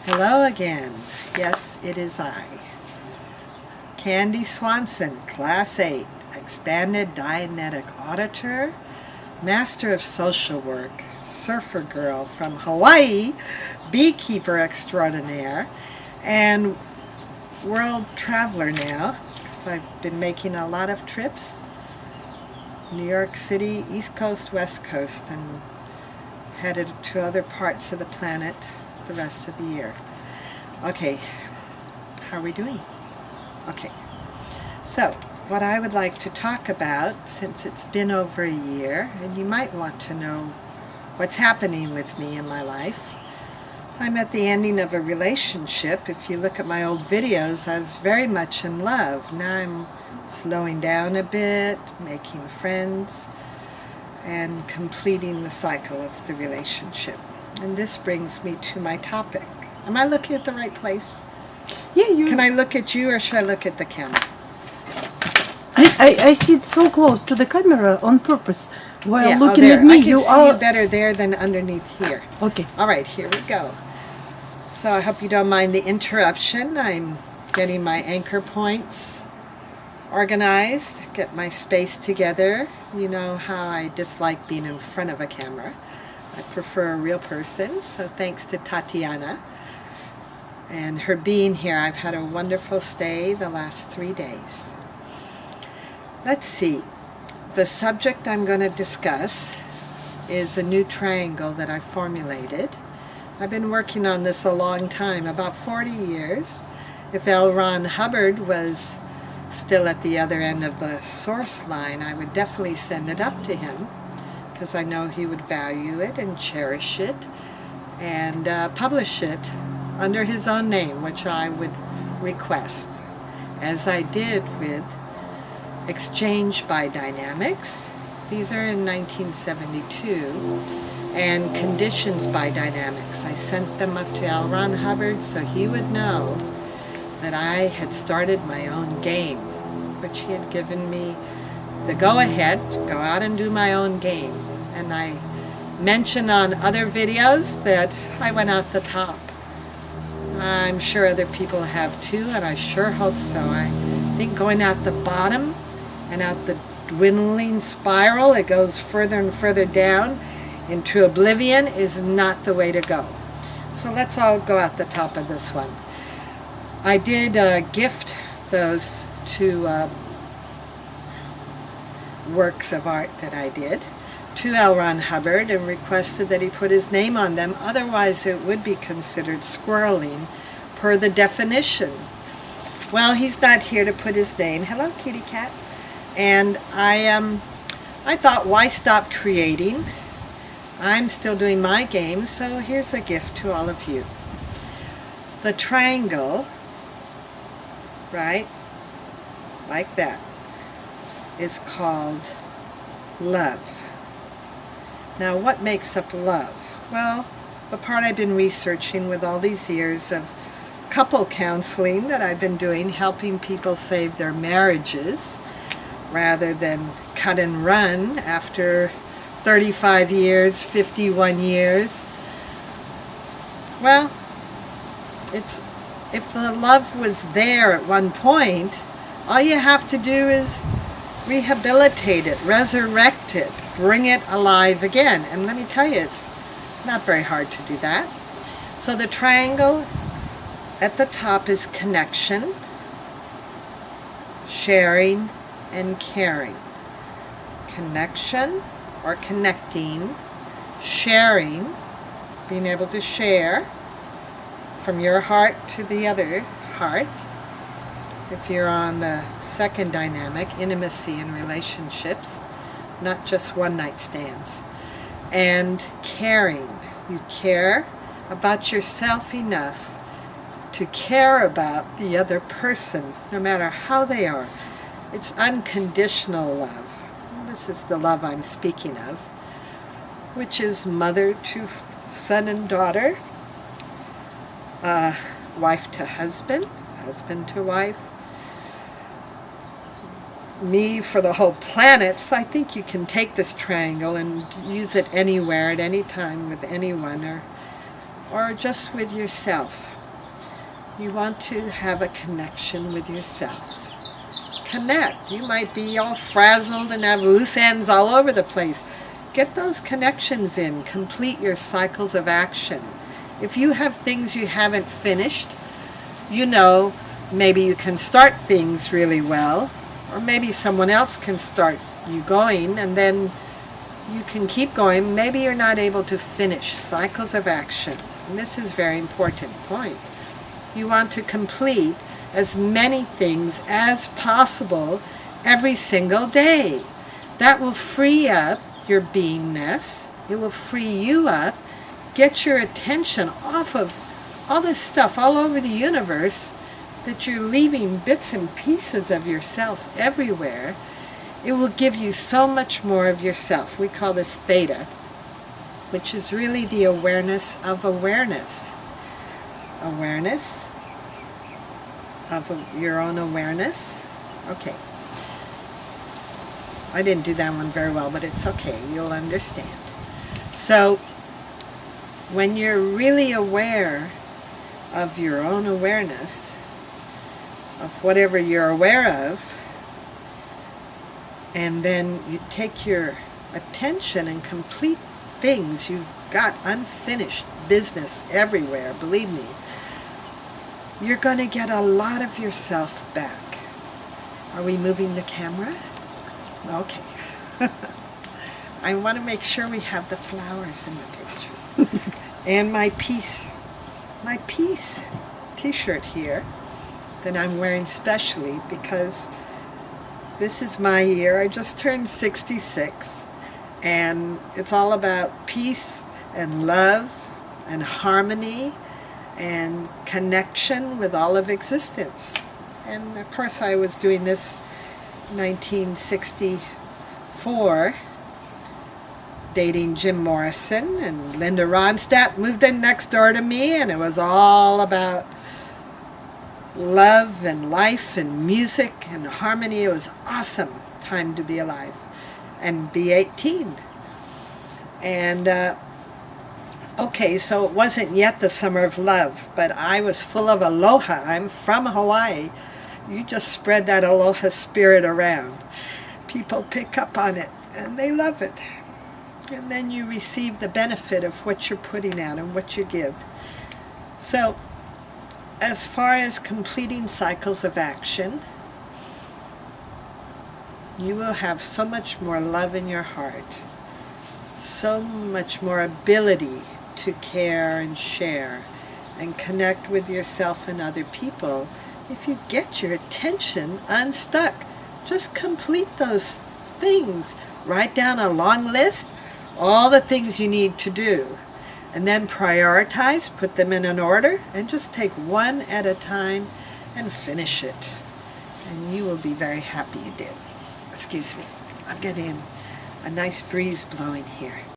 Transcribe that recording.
Hello again. Yes, it is I. Candy Swanson, Class 8, Expanded Dianetic Auditor, Master of Social Work, Surfer Girl from Hawaii, Beekeeper Extraordinaire, and World Traveler now. So I've been making a lot of trips. New York City, East Coast, West Coast, and headed to other parts of the planet the rest of the year. Okay, how are we doing? Okay, so what I would like to talk about, since it's been over a year, and you might want to know what's happening with me in my life. I'm at the ending of a relationship. If you look at my old videos, I was very much in love. Now I'm slowing down a bit, making friends, and completing the cycle of the relationship. And this brings me to my topic. Am I looking at the right place? Yeah, you. Can I look at you or should I look at the camera? I sit so close to the camera on purpose while looking there. at me. I can You see are you better there than underneath here. okay. All right, here we go. So I hope you don't mind the interruption. I'm getting my anchor points organized, get my space together. You know how I dislike being in front of a camera. I prefer a real person, so thanks to Tatiana and her being here. I've had a wonderful stay the last 3 days. Let's see. The subject I'm going to discuss is a new triangle that I formulated. I've been working on this a long time, about 40 years. If L. Ron Hubbard was still at the other end of the source line, I would definitely send it up to him, because I know he would value it and cherish it and publish it under his own name, which I would request, as I did with Exchange by Dynamics. These are in 1972, and Conditions by Dynamics. I sent them up to L. Ron Hubbard so he would know that I had started my own game, which he had given me the go-ahead to go out and do my own game. And I mentioned on other videos that I went out the top. I'm sure other people have too, and I sure hope so. I think going out the bottom and out the dwindling spiral, it goes further and further down into oblivion, is not the way to go. So let's all go out the top of this one. I did gift those two works of art that I did to L. Ron Hubbard and requested that he put his name on them, otherwise it would be considered squirreling per the definition. Well, he's not here to put his name. Hello, kitty cat. And I thought, why stop creating? I'm still doing my game, so here's a gift to all of you. The triangle, right, like that, is called love. Now, what makes up love? Well, the part I've been researching with all these years of couple counseling that I've been doing, helping people save their marriages rather than cut and run after 35 years, 51 years. Well, if the love was there at one point, all you have to do is rehabilitate it, resurrect it, bring it alive again. And let me tell you, it's not very hard to do that. So the triangle at the top is connection, sharing, and caring. Connection, or connecting, sharing, being able to share from your heart to the other heart. If you're on the second dynamic, intimacy in relationships, not just one-night stands. And caring. You care about yourself enough to care about the other person, no matter how they are. It's unconditional love. This is the love I'm speaking of, which is mother to son and daughter, wife to husband, husband to wife, me for the whole planet. So I think you can take this triangle and use it anywhere at any time with anyone, or just with yourself. You want to have a connection with yourself. Connect. You might be all frazzled and have loose ends all over the place. Get those connections in. Complete your cycles of action. If you have things you haven't finished, you know maybe you can start things really well, or maybe someone else can start you going, and then you can keep going. Maybe you're not able to finish cycles of action. And this is a very important point. You want to complete as many things as possible every single day. That will free up your beingness. It will free you up. Get your attention off of all this stuff all over the universe that you're leaving bits and pieces of yourself everywhere. It will give you so much more of yourself. We call this theta, which is really the awareness of awareness. Awareness of your own awareness. Okay. I didn't do that one very well, but it's okay. You'll understand. So, when you're really aware of your own awareness, of whatever you're aware of, and then you take your attention and complete things. You've got unfinished business everywhere, believe me. You're going to get a lot of yourself back. Are we moving the camera? Okay. I want to make sure we have the flowers in the picture. And my peace t-shirt here that I'm wearing specially because this is my year. I just turned 66, and it's all about peace and love and harmony and connection with all of existence. And of course I was doing this 1964, dating Jim Morrison, and Linda Ronstadt moved in next door to me, and it was all about love and life and music and harmony. It was awesome time to be alive and be 18. And okay, so it wasn't yet the summer of love, but I was full of aloha. I'm from Hawaii. You just spread that aloha spirit around. People pick up on it and they love it. And then you receive the benefit of what you're putting out and what you give. So, as far as completing cycles of action, you will have so much more love in your heart, so much more ability to care and share and connect with yourself and other people if you get your attention unstuck. Just complete those things. Write down a long list, all the things you need to do, and then prioritize, put them in an order, and just take one at a time and finish it. And you will be very happy you did. Excuse me, I'm getting a nice breeze blowing here.